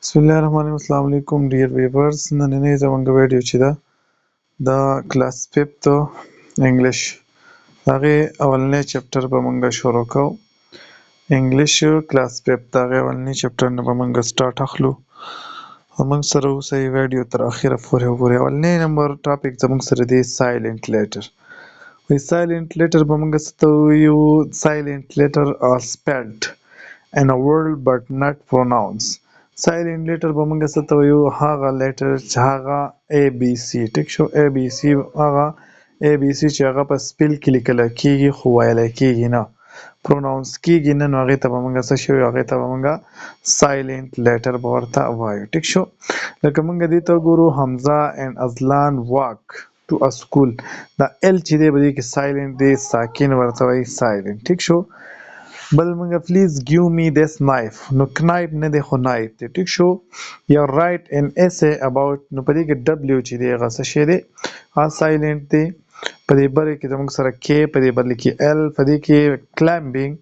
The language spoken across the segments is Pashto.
بسم الله الرحمن الرحیم. السلام علیکم ډیر ویورز. نننۍ زموږ ویډیو چې ده د کلاس 5 انګلیش هغې اولنی چپټر به موږ شروع کوو. انګلیش کلاس 5 د هغې اولني چپټر نه به موږ سټارټ اخلو. موږ سره اوسئ ویډیو تر اخره پورې وګورئ. اولنی نمبر ټاپک زموږ سره دی سایلنټ لیټر. سایلنټ لیټر به موږ څه ته ووایو؟ سایلنټ لیټر are spelled in a word but not pronounced. سایلنټ لیټر به موږ څه ته وایو؟ هغه لیټر چې هغه اے بي سی، ټیک شو، اے بي سی هغه اے بي سی چې هغه په سپیل کې لیکل کیږي خو ویلی کیږي نه، پروناونس کیږي نه، نو هغې ته به موږ څه شي وایو؟ هغې ته به موږ سایلنټ لیټر به ورته وایو. ټیک شو، لکه موږ دې ته وګورو حمزه اینډ ازلان واک ټو ا سکول، دا ال چې دی په دې کې سایلنټ دی، ساکن ورته وایي سایلنټ. ټیک شو، بل موږ پلیز ګیو می دس نایف، نو کنایف نه دی خو نایف دی. ټیک شو، یا رایټ ان ایسے اباوټ، نو په دې کې ډبلیو چې دی هغه څه شی دی؟ هغه سایلنټ دی. په دې بره کې زموږ سره کې، په دې بدل کې ال، په دې کې کلایمبینګ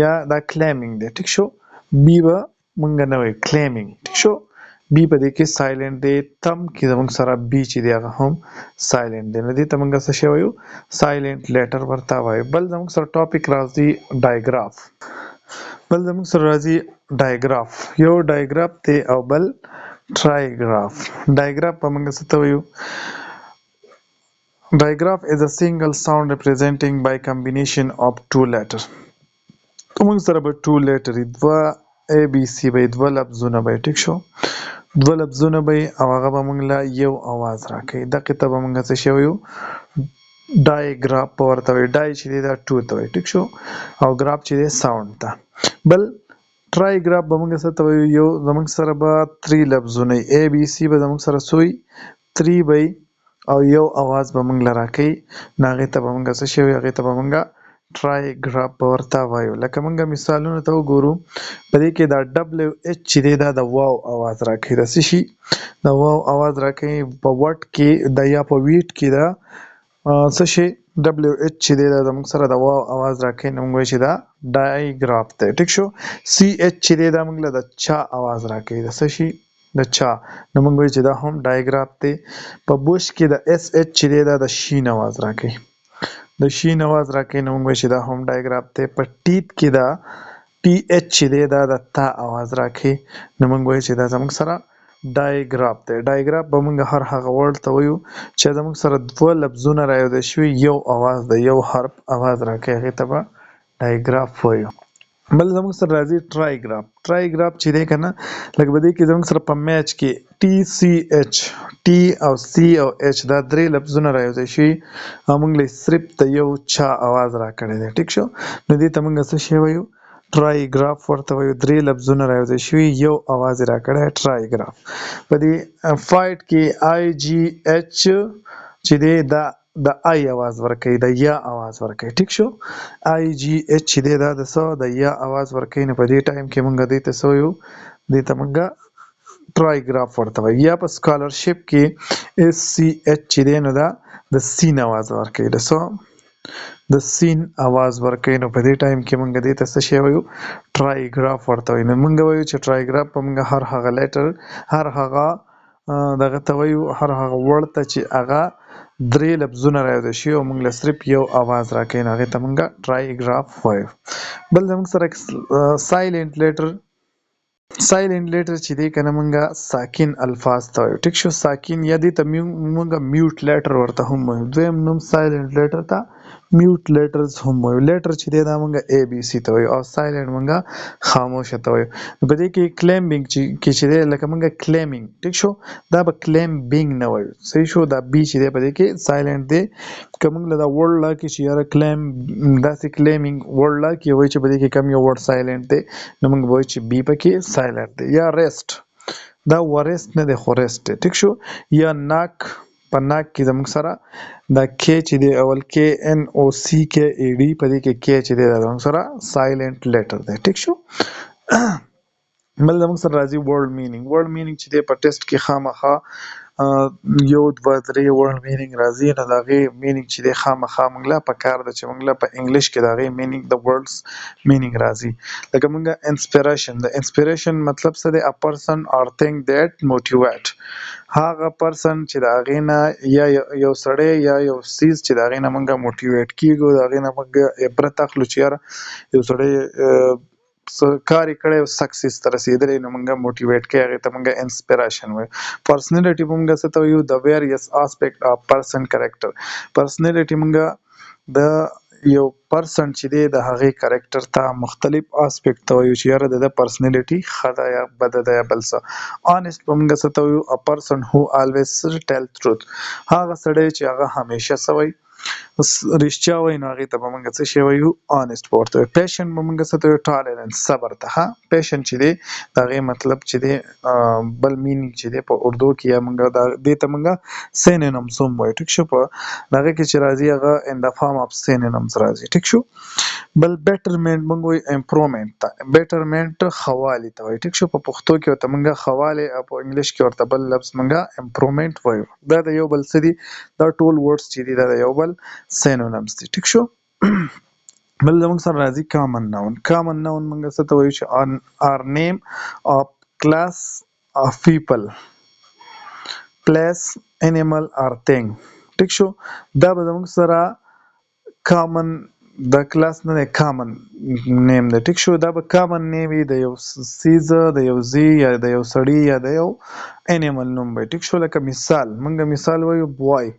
یا دا کلایمینګ دی. ټیک شو، بی به موږ نه وایو، کلایمینګ. ټیک شو، بی په دې کې سایلنټ دی. تم کې زموږ سره بی چې دی هغه هم سایلنټ دی، نو دې ته موږ څه شی وایو؟ سایلنټ لیټر ورته وایو. بل زموږ سره ټاپک راځي ډایګراف. بل زموږ سره راځي ډایګراف. یو ډایګراف دی او بل ټرایګراف. ډایګراف په موږ څه ته وایو؟ Digraph is a single sound representing by combination of two letters. موږ سره به two letter دوه A B C به دوه لفظونه به. ټیک شو، دوه لفظونه به او هغه به موږ له یو اواز راکوي. دغې ته به موږ څه شی وایو؟ ډایګراف به ورته وایو. ډای چې دی دا ټو ته وایي. ټیک شو، او ګراف چې دی ساوند ته. بل ټرایګراف به موږ څه ته وایو؟ یو زموږ سره به 3 لفظونه A B C به زموږ سره څو وي؟ 3 به او یو اواز به موږ له راکوي، نو هغې ته به موږ څه شی وایو؟ هغې ته به موږ ټرایګراف به ورته وایو. لکه موږ مثالونو ته وګورو، په دې کې دا ډبلیو ایچ چې دی دا د واو اواز راکوي. د څه شي؟ د واو اواز راکوي. په وټ کې د یا په ویټ کې دا څه شي؟ ډبلیو ایچ چې دی دا زموږ سره د واو اواز راکوي، نو موږ وایو چې دا ډایګراف دی. ټیک شو، سی ایچ چې دی دا موږ له د چا اواز راکوي. د څه شي؟ د چا، نو موږ وایو چې دا هم ډایګراف دی. په بوش کې د اس ایچ چې دی دا د شین اواز راکوي، د شین اواز راکوي، نو موږ وایو چې دا هم ډایګراف دی. په ټیت کې دا ټي ایچ چې دی دا د تا اواز راکوي، نو موږ وایو چې دا زموږ سره ډایګراف دی. ډایګراف به موږ هر هغه ورډ ته وایو چې زموږ سره دوه لفظونه رايوځای شوي، یو اواز د یو حرف اواز راکوي، هغې ته به ډایګراف وایو. بل زموږ سره راځي ټرایګراف. ټرایګراف چې دی که نه، لکه په دې کې زموږ سره په میچ کې ټي سی ایچ، ټي او سی او ایچ دا 3 لفظونه رايوځای شوي او موږ له صرف د یو چا اواز راکړی دی. ټیک شو، نو دې ته موږ څه شی وایو؟ ټرایګراف ورته وایو. 3 لفظونه رايوځای شوي، یو اواز یې راکړی، ټرایګراف. په دې فایټ کې آی جی ایچ چې دی دا د آی اواز ورکوي، د یا اواز ورکوي. ټیک شو، آی جی ایچ چې دی دا د څه؟ د یا اواز ورکوي. نو په دې ټایم کې موږ دې ته څه وایو؟ دې ته موږ ټرایګراف ورته وایو. یا په سکالرشپ کې اس سی ایچ چې دی نو دا د سین اواز ورکوي. د څه؟ د سین اواز ورکوي. نو په دې ټایم کې موږ دې ته څه شی وایو؟ ټرایګراف ورته وایو. نو موږ وایو چې ټرایګراف په موږ هر هغه لیټر، هر هغه دغه ته وایو، هر هغه ورډ ته چې هغه 3 لفظونه رايوځای شي او موږ له صرف یو اواز راکوي، نو هغې ته موږ ټرایګراف وایو. بل زموږ سره سایلنټ لیټر. سایلنټ لیټر چې دی که نه، موږ ساکن الفاظ ته وایو. ټیک شو، ساکن یا دې ته موږ میوټ لیټر ورته هم وایو. دویم نوم سایلنټ لیټر ته میوټ لیټرز هم وایو. لیټر چې دی دا موږ اے بي سی ته وایو او سایلنټ موږ خاموشه ته وایو. په دې کې کلیمبینګ چې دی، لکه موږ کلیمینګ، ټیک شو، دا به کلیمبینګ نه وایو. صحیح شو، دا بی چې دی په دې کې سایلنټ دی. که موږ له دا ورډ لا کې چې یاره کلیم، داسې کلیمینګ ورډ لا کې وایي چې په دې کې کم یو ورډ سایلنټ دی، نو موږ وایو چې بی پکې سایلنټ دی. یا ریسټ، دا ورست نه دی خو ریسټ دی. ټیک شو، یا ناک، په ناک کې زموږ سره دا کې چې دی اول کې ان او سی کې ای ډي، په دې کې کې چې دی دا زموږ سره سایلنټ لیټر دی. ټیک شو. بل زموږ سره راځي ورډ مینینګ. ورډ مینینګ چې دی په ټیسټ کې خامخا یو دوه درې ورډ مینینګ راځي نو د هغې مینینګ چې دی خامخا موږ له پکار ده چې موږ له په انګلیش کې د هغې مینینګ د ورډز مینینګ راځي لکه موږ انسپیریشن د انسپیریشن مطلب څه دی a person or thing that motivate هغه پرسن چې د هغې نه یا یو سړی یا یو څیز چې د هغې نه موږ موټیویټ کیږو د هغې نه موږ عبرت اخلو چې یاره یو سړی کار یې کړی او سکسیس ته رسېدلی نو موږ موټیویټ کوي هغې ته موږ انسپیریشن وایو پرسنالټي به موږ څه ته وایو د ویریس آسپیکټ اف پرسن کریکټر پرسنالټي موږ د یو پرسن چې دی د هغې کریکټر ته مختلف آسپیکټ ته وایو چې یاره د پرسنالټي ښه ده یا بده ده یا بل څه آنیسټ به موږ څه ته وایو ا پرسن هو الویز ټیل ټروت هغه سړی چې هغه همیشه څه وایي رښتیا وایي نو هغې ته به موږ څه شی وایو آنیسټ به ورته وایو پیشنټ به موږ څه ته وایو ټالرنس صبر ته ها پیشنټ چې دی د هغې مطلب چې دی بل مینینګ چې دی په اردو کې یا موږ دې ته موږ سینونیمز هم وایو ټیک شو په هغې کې چې راځي هغه ان د فارم اف سینونیمز راځي ټیک شو بل بیټرمنټ موږ وایو امپرومنټ ته بیټرمنټ ښه والي ته وایي ټیک شو په پښتو کې ورته موږ ښه والی او په انګلیش کې ورته بل لفظ موږ امپرومنټ وایو دا د یو بل څه دي دا ټول ورډز چې دي دا د یو بل سینونیمز دي ټیک شو بل زموږ سره راځي کامن ناون کامن ناون موږ څه ته وایو چې آر نیم اف کلاس اف پیپل پلیس انیمل آر تھنګ ټیک شو دا به زموږ سره کامن د کلاس نه دی کامن نیم دی ټیک شو دا به کامن نیم وي د یو څیز د یو ځای یا د یو سړي یا د یو انیمل نوم وي ټیک شو لکه مثال موږ مثال وایو بوای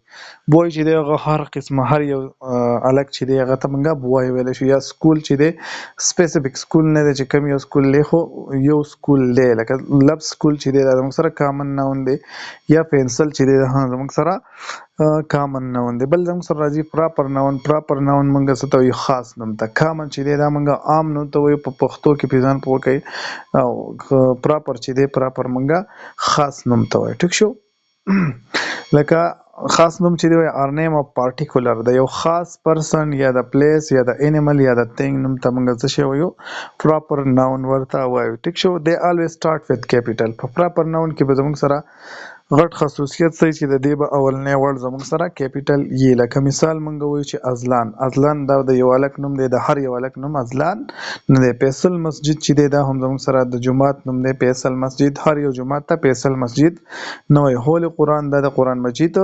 بوای چې دی هغه هر قسمه هر یو هلک چې دی هغه ته موږ بوای ویلی شو یا سکول چې دی سپیسیفیک سکول نه دی چې کوم یو سکول دی خو یو سکول دی لکه لفظ سکول چې دی دا زموږ سره کامن ناون دی یا پنسل چې دی زموږ سره کامن ناون دی بل زموږ سره راځي پراپر ناون پراپر ناون موږ څه ته وایو خاص نوم ته کامن چې دی دا موږ عام نوم ته وایو په پښتو کې پې ځان پوه کوئ او پراپر چې دی پراپر موږ خاص نوم ته وایو ټیک شو لکه خاص نوم چې دی آر نیم اف پارټیکولر د یو خاص پرسن یا د پلیس یا د انیمل یا د تھنګ نوم ته موږ څه شی وایو پراپر ناون ورته وایو ټیک شو دی الویز سټارټ وذ کیپیټل په پراپر ناون کې به زموږ سره غټ خصوصیت څه چې د دې به اولنی ورډ زموږ سره کیپیټل یي لکه مثال موږ وایو چې ازلان ازلان دا د یو هلک نوم دی د هر یو هلک نوم ازلان نه دی فیصل مسجد چې دی دا هم زموږ سره د جومات نوم دی فیصل مسجد هر یو جومات ته فیصل مسجد نه وایي هولي قرآن دا د قرآن مجید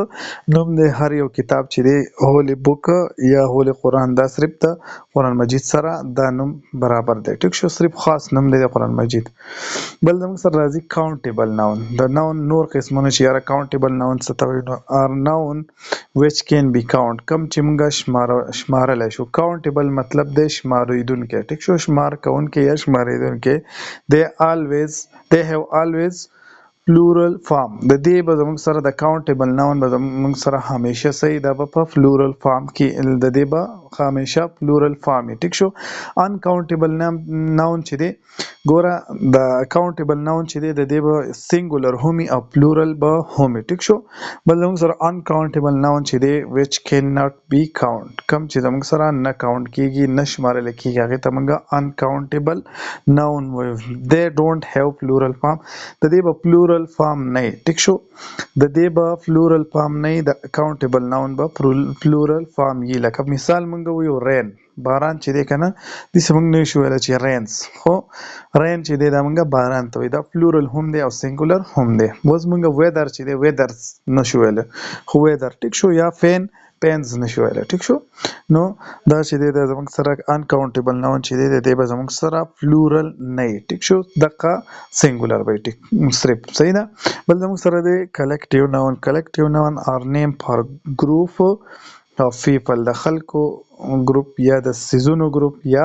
نوم دی هر یو کتاب چې دی هولي بوک یا هولي قرآن دا صرف د قرآن مجید سره دا نوم برابر دی ټیک شو صرف خاص نوم دی د قرآن مجید بل زموږ سره راځي کاونټیبل ناون د ناون نور قسمونه چې یاره کاونټیبل ناون څه ته وایي نو آر ناون ویچ کین بی کاونټ کم چې موږ شمارلی شو کاونټیبل مطلب دی شماریدونکی ټیک شو شمار کوونکی یا شماریدونکی they have always پلورل فارم د دې به زموږ سره د کاونټیبل ناون به زموږ سره همیشه صحیح دا به په پلورل فارم کې د دې به همیشه پلورل فارم ټیک شو انکاونټیبل ناون چې دی ګوره د کاونټیبل ناون چې دی د دې به سینګولر همي او پلورل به همي ټیک شو بل زموږ سره انکاونټیبل ناون چې دی which cannot be count کم چې زموږ سره نه کاونټ کیږي نه شمارل کیږي هغه ته موږ انکاونټیبل ناون وایو they don't have plural form د دې به پلورل فارم نه ټیک شو د دې به پلورل فارم نه د اکاونټیبل ناون به پلورل فارم یي لکه مثال موږ وایو رین باران چې دی کنه داسې موږ نه شو ویلی چې رینز خو رین چې دی دا موږ باران ته وایي دا پلورل هم دی او سینګولر هم دی اوس موږ ویدر چې دی ویدرز نه شو ویلی خو ویدر ټیک شو یا فین پینز نشو ویلی ټیک شو نو دا چې دی دا زموږ سره انکاونټیبل ناون چې دی د دې به زموږ سره پلورل نه وي ټیک شو دقه سینګولر به ټیک صرف صحیح ده بل زموږ سره دی کلیکټیو ناون آر نیم فار ګروپ of people د خلکو ګروپ یا د سیزونو ګروپ یا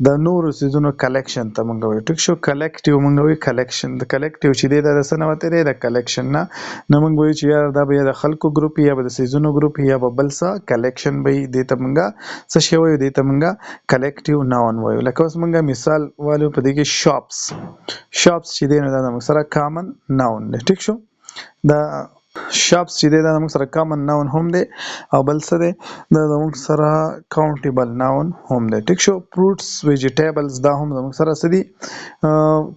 د نورو سیزونو کلیکشن ته موږ وایو ټیک شو کلیکټیو موږ وایو کلیکشن د کلیکټیو چې دی دا د څه نه وتی دی د کلیکشن نه نو موږ وایو چې یاره دا به یا د خلکو ګروپ یا به د سیزونو ګروپ یا به بل څه کلیکشن به وي دې ته موږ څه شی وایو دې ته موږ کلیکټیو ناون وایو لکه اوس موږ مثال والو په دې کې شاپس چې دی نو دا موږ سره کامن ناون دی ټیک شو دا شاپس چې دی دا زموږ سره کامن ناون هم دی او بل څه دی دا زموږ سره کاونټیبل ناون هم دی ټیک شو. فروټس ویجیټیبلز دا هم زموږ سره څه دي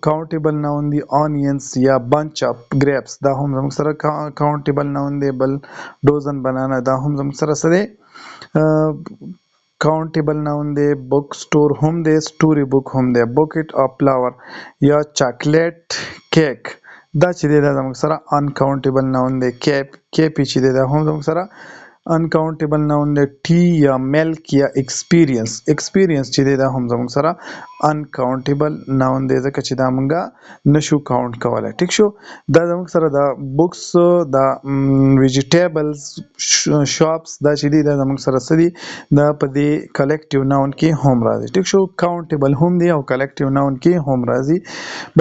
کاونټیبل ناون دی. آنینز یا بنچ اف گریپس دا هم زموږ سره کاونټیبل ناون دی. بل ډوزن بنانا دا هم زموږ سره څه دی کاونټیبل ناون دی. بک سٹور هم دی، سټوري بک هم دی. بوکټ اف فلاور یا چاکلیټ کیک دا چې دی دا زموږ سره انکاونټیبل ناون دی. کیپی چې دی دا هم زموږ سره انکاونټیبل ناون دی. ټی یا ملک یا ایکسپیرینس چې دی دا هم زموږ سره انکاونټیبل ناون دی ځکه چې دا مونږه نشو کاونټ کولای ټیک شو. دا زموږ سره دا بوکس دا ویجیټیبلز شاپس دا چې دی دا زموږ سره څه دي دا په دې کلیکټیو ناون کې هم راځي ټیک شو. کاونټیبل هم دی او کلیکټیو ناون کې هم راځي.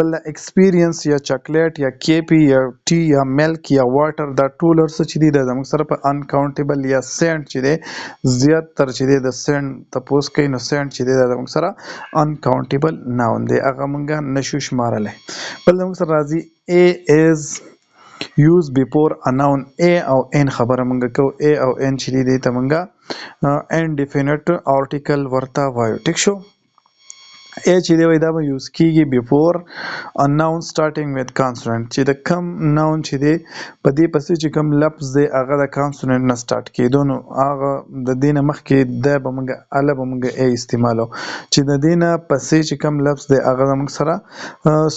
بل دا ایکسپیرینس یا چاکلیټ یا کیپی یا ټی یا ملک یا واټر دا ټول څه چې دی دا زموږ سره په انکاونټیبل یا سینټ چې دی زیات تر چې دی د سینټ تپوس کوي نو سینټ چې دی دا زموږ سره انکاونټیبل ناون دی هغه مونږه نشو شمارلی. بل زموږ سره راځي A is used before a noun. A او N خبره مونږه کو. A او N چې دی ته مونږه indefinite article ورته وایو ټیک شو. A چې دی وای دا به یوز کیږي before a noun starting with consonant چې د کم noun چې دی په دې پسې چې کم لفظ دی هغه د consonant نه start کېدو نو هغه د دې نه مخکې دا به مونږ اله به مونږ A استعمالو چې د دې نه پسې چې کم لفظ دی هغه زموږ سره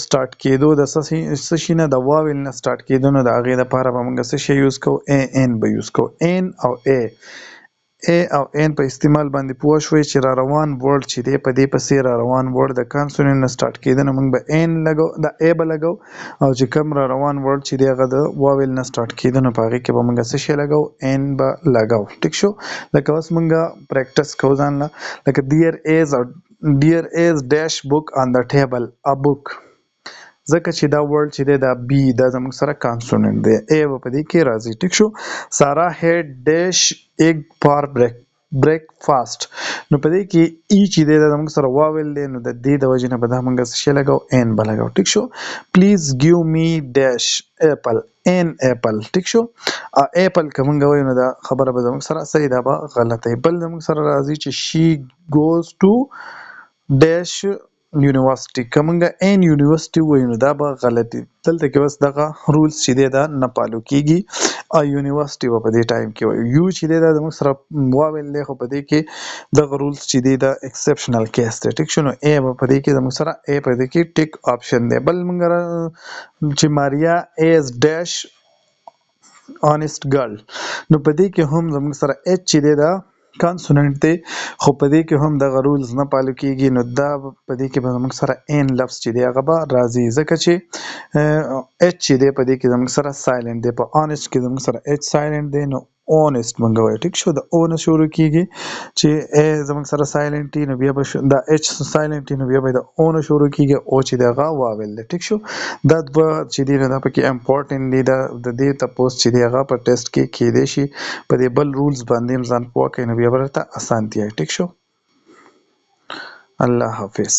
start کېدو د څه شي نه د واول نه start کېدو نو د هغې دپاره به مونږ څه شی یوز کوو AN به یوز کوو. N او A او N په استعمال باندې پوه شوي چې را روان ورډ چې دی په دې پسې را روان ورډ د کانسوننټ نه سټارټ کېده نو موږ به N لګو د A به لګو او چې کوم را روان ورډ چې دی هغه د واویل نه سټارټ کېده نو په هغې کې به موږ څه شی لګو N به لګو ټیک شو. لکه اوس موږ پریکټس کوو ځان له لکه dear is dash book on the table a book ځکه چې دا ورډ چې دی دا بی دا زموږ سره کانسوننټ دی A به په دې کې راځي ټیک شو. سارا هیډ ډیش ایګ فار breakfast نو په دې کې ای چې دی دا زموږ سره واویل دی نو د دې د وجې نه به دا موږ څه شی لګو N به لګو ټیک شو. پلیز ګیو می ډیش ایپل N ایپل ټیک شو. ایپل که موږ وایو نو دا خبره به زموږ سره صحیح دا به غلطه وي. بل زموږ سره راځي چې شي ګوز ټو ډیش یونیورسټي که موږ N یونیورسټي وایو نو دا به غلطي دلته کې بس دغه رولز چې دی دا نه پالو کېږي او یونیورسټي به په دې ټایم کې وایو. یو چې دی دا زموږ سره واویل دی خو په دې کې دغه رولز چې دی دا ایکسپشنل کیس دی ټیک شو. نو A به په دې کې زموږ سره A په دې کې ټیک آپشن دی. بل موږ چې ماریا is dash honest girl نو په دې کې هم زموږ سره H چې دی دا کانسوننټ دی خو په دې کې هم دغه رولز نه پالو کېږي نو دا په دې کې به زموږ سره N لفظ چې دی هغه به راځي ځکه چې H چې دی په دې کې زموږ سره سایلنټ دی. په honest کې زموږ سره H سایلنټ دی نو honest موږ وایو ټیک شو. د O نه شروع کېږي چې A زموږ سره سایلنټ نو بیا به دا H سایلنټ نو بیا به د O نه شروع کېږي O چې دی هغه واویل دی ټیک شو. دا دوه چې دی دا پکې امپورټنټ دی د دې تپوس چې دی هغه په ټیسټ کې کېدی شي په دې بل رولز باندې هم ځان پوه کړئ نو بیا به درته اسانتیا ټیک شو. الله حافظ.